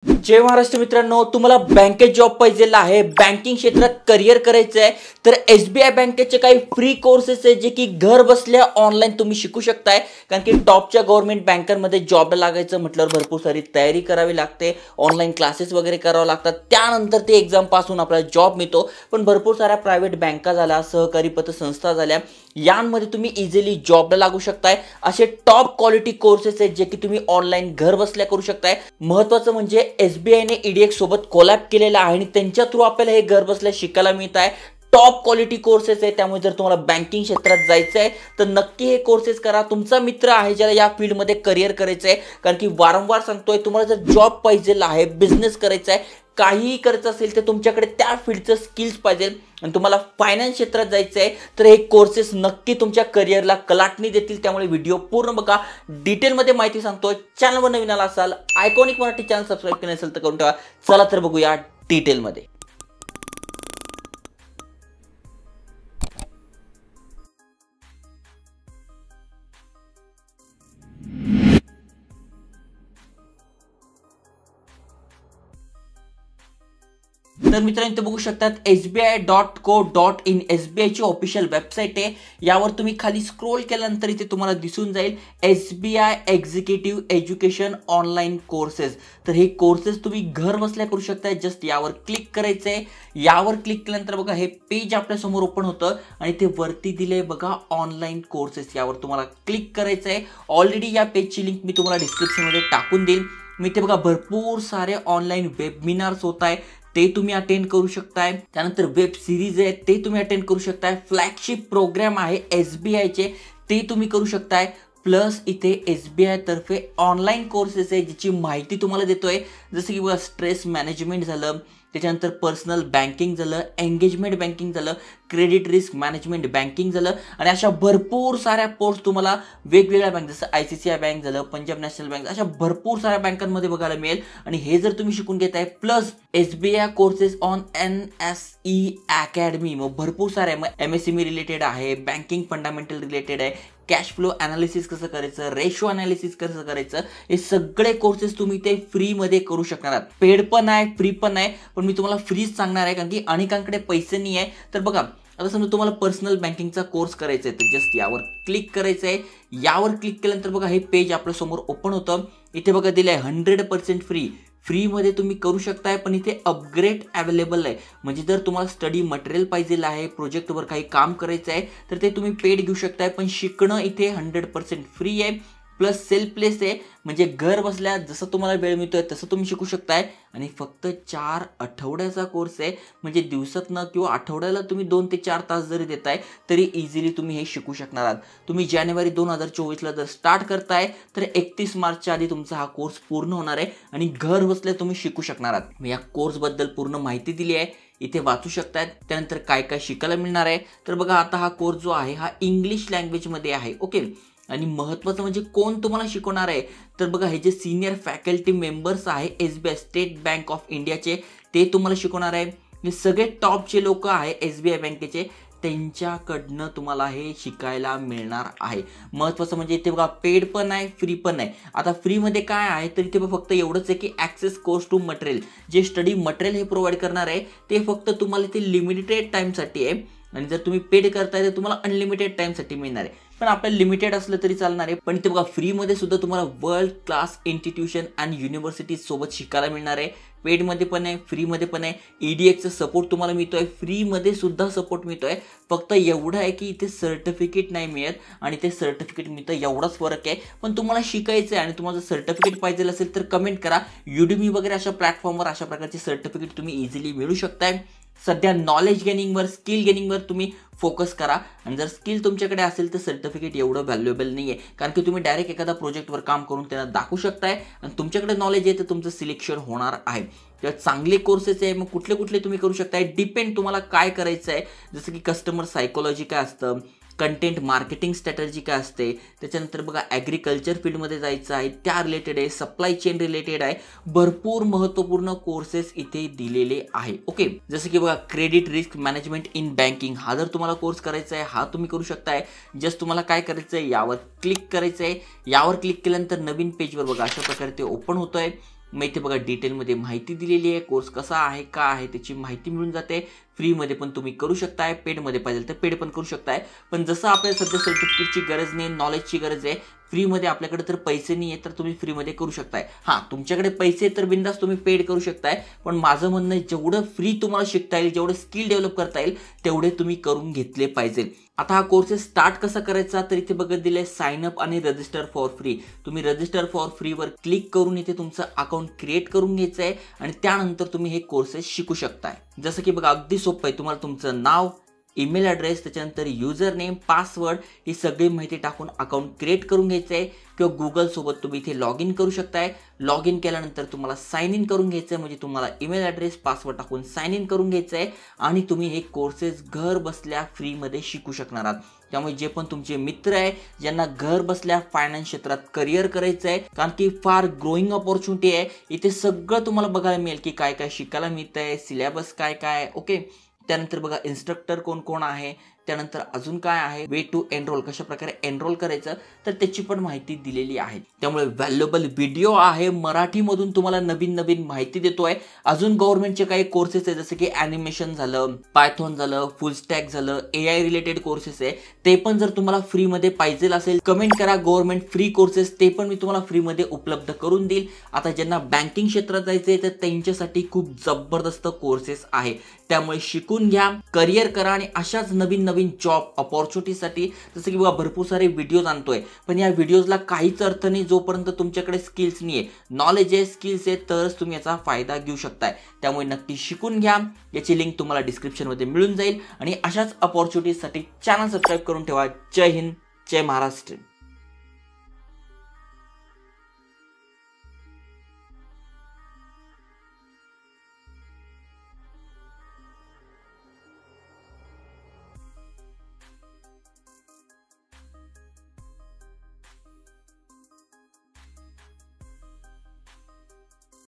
जय महाराष्ट्र मित्रांनो, तुम्हाला बँकेत जॉब पाहिजेला आहे, बँकिंग क्षेत्रात करिअर करायचं आहे तर SBI बँकेचे काही फ्री कोर्सेस आहेत जे की घर बसल्या ऑनलाईन तुम्ही शिकू शकताय। कारण की टॉपच्या गव्हर्नमेंट बँकांमध्ये जॉब लागायचं म्हटल्यावर भरपूर सारी तयारी करावी लागते, ऑनलाईन क्लासेस वगैरे करावे लागतात, त्यानंतर ते एक्झाम पास होऊन आपल्याला जॉब मिळतो। पण भरपूर साऱ्या प्रायव्हेट बँका झाल्या, सहकारी पतसंस्था झाल्या, यांमध्ये तुम्ही इझिली जॉबला लागू शकताय। असे टॉप क्वालिटी कोर्सेस आहेत जे की तुम्ही ऑनलाईन घर बसल्या करू शकताय। महत्त्वाचं म्हणजे SBI ने EDX सोबत कोलॅब केलेला आहे आणि त्यांच्या थ्रू आपल्याला हे घर बसल्या शिकायला मिळत आहे। टॉप क्वालिटी कोर्सेस आहे, त्यामुळे जर तुम्हाला बँकिंग क्षेत्रात जायचं आहे तर नक्की हे कोर्सेस करा। तुमचा मित्र आहे ज्याला या फील्डमध्ये करिअर करायचं आहे, कारण की वारंवार सांगतोय तुम्हाला जर जॉब पाहिजे आहे, बिझनेस करायचा आहे, काहीही करायचं असेल तर तुमच्याकडे त्या फील्डचं स्किल्स पाहिजे आणि तुम्हाला फायनान्स क्षेत्रात जायचं आहे तर हे कोर्सेस नक्की तुमच्या करिअरला कलाटणी देतील। त्यामुळे व्हिडिओ पूर्ण बघा, डिटेलमध्ये माहिती सांगतोय। चॅनलवर नवीन आला असाल, आयकॉनिक मराठी चॅनल सबस्क्राइब केलं नसेल तर करून ठेवा। चला तर बघूया डिटेलमध्ये। तर मित्रांनो, इथे बघू शकतात sbi.co.in SBI ची ऑफिशियल वेबसाईट आहे। यावर तुम्ही खाली स्क्रोल केल्यानंतर इथे तुम्हाला दिसून जाईल SBI executive education online courses. तर हे कोर्सेस तुम्ही घर बसल्या करू शकता। जस्ट यावर क्लिक करायचंय। यावर क्लिक केल्यानंतर बघा हे पेज आपल्या समोर ओपन होतं आणि ते वरती दिले बघा ऑनलाईन कोर्सेस, यावर तुम्हाला क्लिक करायचंय। ऑलरेडी या पेजची लिंक मी तुम्हाला डिस्क्रिप्शन मध्ये टाकून देईल। मी इथे बघा भरपूर सारे ऑनलाईन वेबिनार्स होत आहे, ते तुम्ही अटेंड करू शकताय। त्यानंतर वेब सिरीज आहे ते तुम्ही अटेंड करू शकताय। फ्लॅगशिप प्रोग्राम आहे SBI चे, ते तुम्ही करू शकताय। प्लस इथे SBI तर्फे ऑनलाईन कोर्सेस आहे ज्याची माहिती तुम्हाला देतोय, जसं की बघा स्ट्रेस मॅनेजमेंट झालं, त्याच्यानंतर पर्सनल बँकिंग झालं, एंगेजमेंट बँकिंग झालं, क्रेडिट रिस्क मॅनेजमेंट बँकिंग झालं आणि अशा भरपूर साऱ्या कोर्स तुम्हाला वेगवेगळ्या बँक जसं ICICI बँक झालं, पंजाब नॅशनल बँक, अशा भरपूर साऱ्या बँकांमध्ये बघायला मिळेल। आणि हे जर तुम्ही शिकून घेताय plus SBI courses on NSE academy, मग भरपूर सारे MSME रिलेटेड आहे, बँकिंग फंडामेंटल रिलेटेड आहे, कॅश फ्लो अनालिसिस कसं करायचं, रेशो अनालिसिस कसं करायचं, हे सगळे कोर्सेस तुम्ही ते फ्री मध्ये करू शकणार आहात। पेड पण आहे, फ्री पण आहे, पण मी तुम्हाला फ्रीच सांगणार आहे कारण की अनेकांकडे पैसे नाही आहे। तर बघा आता समजा तुम्हाला पर्सनल बँकिंगचा कोर्स करायचा आहे तर जस्ट यावर क्लिक करायचं आहे। यावर क्लिक केल्यानंतर बघा हे पेज आपल्या समोर ओपन होतं। इथे बघा दिलंय 100% फ्री मध्ये तुम्ही करू शकताय, पण इथे अपग्रेड अवेलेबल आहे। म्हणजे जर तुम्हाला स्टडी मटेरियल पाहिजे आहे, प्रोजेक्टवर काही काम करायचं आहे तर ते तुम्ही पेड घेऊ शकताय, पण शिकणं इथे 100% फ्री आहे। प्लस सेल्फलेस आहे, म्हणजे घर बसल्या जसं तुम्हाला वेळ मिळतोय तसं तुम्ही शिकू शकताय। आणि फक्त 4 आठवड्याचा कोर्स आहे, म्हणजे दिवसातनं किंवा आठवड्याला तुम्ही 2 ते 4 तास जरी देताय तरी इझिली तुम्ही हे शिकू शकणार आहात। तुम्ही जानेवारी 2024ला जर स्टार्ट करताय तर 31 मार्चच्या आधी तुमचा हा कोर्स पूर्ण होणार आहे आणि घर बसल्या तुम्ही शिकू शकणार आहात। मी या कोर्सबद्दल पूर्ण माहिती दिली आहे, इथे वाचू शकतायत। त्यानंतर काय काय शिकायला मिळणार आहे तर बघा आता हा कोर्स जो आहे हा इंग्लिश लँग्वेजमध्ये आहे, ओके। आणि महत्त्वाचं म्हणजे कोण तुम्हाला शिकवणार आहे तर बघा हे जे सिनियर फॅकल्टी मेंबर्स आहे SBI स्टेट बँक ऑफ इंडियाचे, ते तुम्हाला शिकवणार आहे। हे सगळे टॉपचे लोक आहे SBI बँकेचे, त्यांच्याकडनं तुम्हाला हे शिकायला मिळणार आहे। महत्त्वाचं म्हणजे इथे बघा पेड पण आहे, फ्री पण आहे। आता फ्रीमध्ये काय आहे तर इथे फक्त एवढंच आहे की ॲक्सेस कोर्स टू मटेरियल, जे स्टडी मटेरियल हे प्रोव्हाइड करणार आहे ते फक्त तुम्हाला ते लिमिटेड टाईमसाठी आहे, आणि जर तुम्ही पेड करताय तर तुम्हाला अनलिमिटेड टाईमसाठी मिळणार आहे। पण आपल्याला लिमिटेड असलं तरी चालणार आहे, पण इथे बघा फ्रीमध्ये सुद्धा तुम्हाला वर्ल्ड क्लास इन्स्टिट्यूशन आणि युनिव्हर्सिटी सोबत शिकायला मिळणार आहे। पेडमध्ये पण आहे, फ्रीमध्ये पण आहे। EDXचं सपोर्ट तुम्हाला मिळतोय, फ्रीमध्ये सुद्धा सपोर्ट मिळतोय। फक्त एवढं आहे की इथे सर्टिफिकेट नाही मिळत आणि ते सर्टिफिकेट मिळतं, एवढाच फरक आहे। पण तुम्हाला शिकायचं आहे आणि तुम्हाला सर्टिफिकेट पाहिजे असेल तर कमेंट करा। Udemy वगैरे अशा प्लॅटफॉर्मवर अशा प्रकारचे सर्टिफिकेट तुम्ही इझिली मिळू शकताय। सध्या नॉलेज गेनिंगवर, स्किल गेनिंगवर तुम्ही फोकस करा, आणि जर स्किल तुमच्याकडे असेल तर सर्टिफिकेट एवढं व्हॅल्युएबल नाही आहे, कारण की तुम्ही डायरेक्ट एखादा प्रोजेक्टवर काम करून त्यांना दाखवू शकताय आणि तुमच्याकडे नॉलेज आहे तर तुमचं सिलेक्शन होणार आहे। तर चांगले कोर्सेस आहे, मग कुठले कुठले तुम्ही करू शकताय, डिपेंड तुम्हाला काय करायचं आहे। जसं की कस्टमर सायकोलॉजी काय असतं, कंटेंट मार्केटिंग स्ट्रॅटर्जी काय असते, त्याच्यानंतर बघा ॲग्रिकल्चर फील्डमध्ये जायचं आहे त्या रिलेटेड आहे, सप्लाय चेन रिलेटेड आहे, भरपूर महत्त्वपूर्ण कोर्सेस इथे दिलेले आहे, ओके। जसं की बघा credit risk management in banking, हा जर तुम्हाला कोर्स करायचा आहे हा तुम्ही करू शकताय। जस्ट तुम्हाला काय करायचं आहे, यावर क्लिक करायचं आहे। यावर क्लिक केल्यानंतर नवीन पेजवर बघा अशा प्रकारे ते ओपन होतोय। मग इथे बघा डिटेलमध्ये माहिती दिलेली आहे, कोर्स कसा आहे, का आहे त्याची माहिती मिळून जाते. फ्रीमध्ये पण तुम्ही करू शकताय, पेडमध्ये पाहिजे तर पेड पण करू शकताय. पण जसं आपल्याला सध्या सर्टिफिकेटची गरज नाही, नॉलेजची गरज आहे, फ्रीमध्ये आपल्याकडे तर पैसे नाही आहे तर तुम्ही फ्रीमध्ये करू शकताय. हां, तुमच्याकडे पैसे तर बिंदास तुम्ही पेड करू शकताय. पण माझं म्हणणं आहे जेवढं फ्री तुम्हाला शिकता येईल, जेवढं स्किल डेव्हलप करता येईल तेवढे तुम्ही करून घेतले पाहिजे. आता हा कोर्सेस स्टार्ट कसा करायचा तर इथे बघत दिले साइन अप आणि रजिस्टर फॉर फ्री. तुम्ही रजिस्टर फॉर फ्रीवर क्लिक करून इथे तुमचं अकाउंट क्रिएट करून घ्यायचं आहे आणि त्यानंतर तुम्ही हे कोर्सेस शिकू शकताय. जसं की बघा अगदी सोपं आहे. तुम्हाला तुमचं नाव, ईमेल ॲड्रेस, त्याच्यानंतर युजर नेम, पासवर्ड ही सगळी माहिती टाकून अकाउंट क्रिएट करून घ्यायचं आहे किंवा गुगलसोबत तुम्ही इथे लॉग इन करू शकताय. लॉग इन केल्यानंतर तुम्हाला साइन इन करून घ्यायचं आहे, म्हणजे तुम्हाला ईमेल ॲड्रेस, पासवर्ड टाकून साइन इन करून घ्यायचं आहे आणि तुम्ही हे कोर्सेस घर बसल्या फ्रीमध्ये शिकू शकणार आहात. त्यामुळे जे पण तुमचे मित्र आहे ज्यांना घर बसल्या फायनान्स क्षेत्रात करिअर करायचं आहे, कारण की फार ग्रोईंग अपॉर्च्युनिटी आहे, इथे सगळं तुम्हाला बघायला मिळेल की काय काय शिकायला मिळतं आहे, सिलेबस काय काय. ओके, त्यानंतर बघा इन्स्ट्रक्टर कोण कोण आहे, त्यानंतर अजून काय आहे, वे टू एनरोल, कशा प्रकारे एनरोल करायचं तर त्याची पण माहिती दिलेली आहे. त्यामुळे व्हॅल्युएबल व्हिडिओ आहे, मराठीमधून तुम्हाला नवीन नवीन माहिती देतोय. अजून गव्हर्नमेंटचे काही कोर्सेस आहे जसं की ॲनिमेशन झालं, पायथॉन झालं, फुल स्टॅक झालं, AI रिलेटेड कोर्सेस आहे, ते पण जर तुम्हाला फ्रीमध्ये पाहिजे असेल कमेंट करा. गव्हर्नमेंट फ्री कोर्सेस ते पण मी तुम्हाला फ्रीमध्ये उपलब्ध करून देईल. आता ज्यांना बँकिंग क्षेत्रात जायचं आहे तर त्यांच्यासाठी खूप जबरदस्त कोर्सेस आहे. त्यामुळे शिकून घ्या, करिअर करा आणि अशाच नवीन नवीन जॉब अपॉर्च्युनिटीसाठी जसं की बघा भरपूर सारे व्हिडिओज आणतोय, पण या व्हिडिओजला काहीच अर्थ नाही जोपर्यंत तुमच्याकडे स्किल्स नाही आहे. नॉलेज आहे, स्किल्स आहे तरच तुम्ही याचा फायदा घेऊ शकताय. त्यामुळे नक्की शिकून घ्या. याची लिंक तुम्हाला डिस्क्रिप्शनमध्ये मिळून जाईल आणि अशाच अपॉर्च्युनिटीसाठी चॅनल सबस्क्राईब करून ठेवा. जय हिंद, जय महाराष्ट्र.